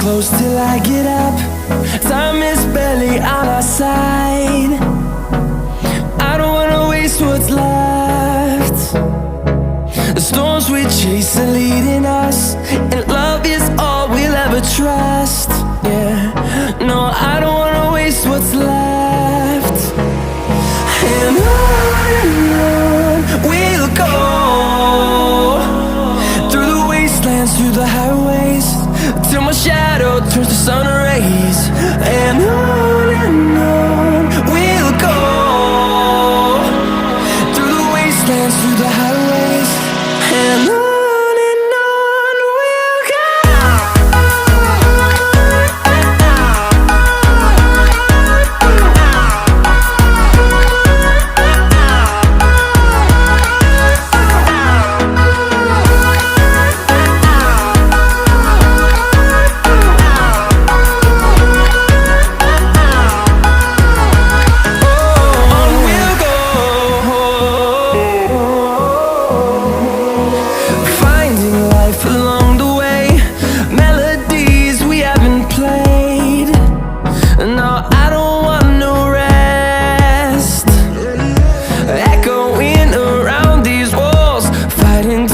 close till I get up. Time is barely on our side. I don't wanna waste what's left. The storms we chase are leading us, and love is all we'll ever trust. Yeah, no, I don't wanna waste what's left. And on we'll go, through the wastelands, through the highways, till my shadow turns to sun rays. And on we'll go, through the wastelands, through the highways, and on we'll go.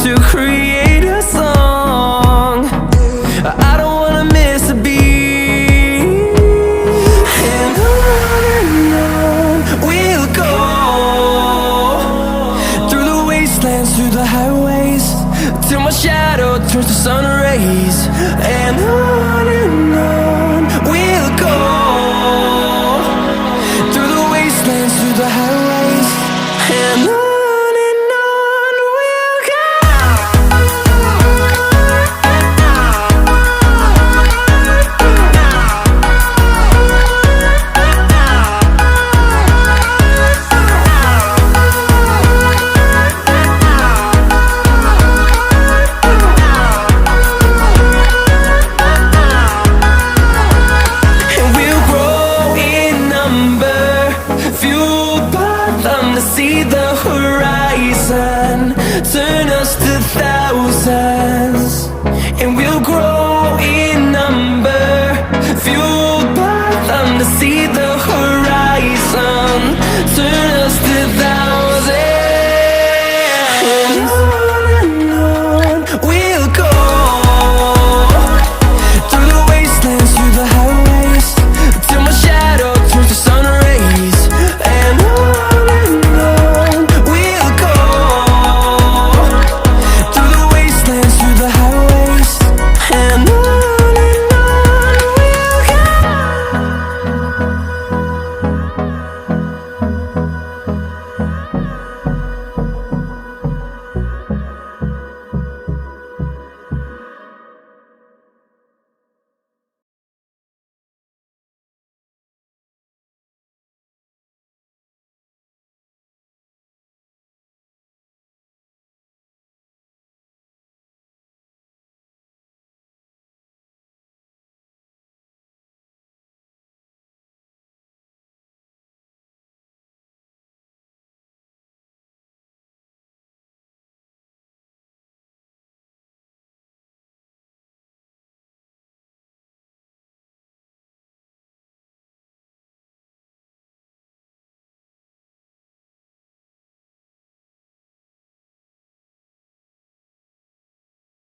To create a song, I don't wanna miss a beat. And on we'll go, through the wastelands, through the highways, till my shadow turns to sun rays. And on we'll go, through the wastelands, through the highways, and on. See the horizon, turn us to thousands, and we'll grow in number, fuel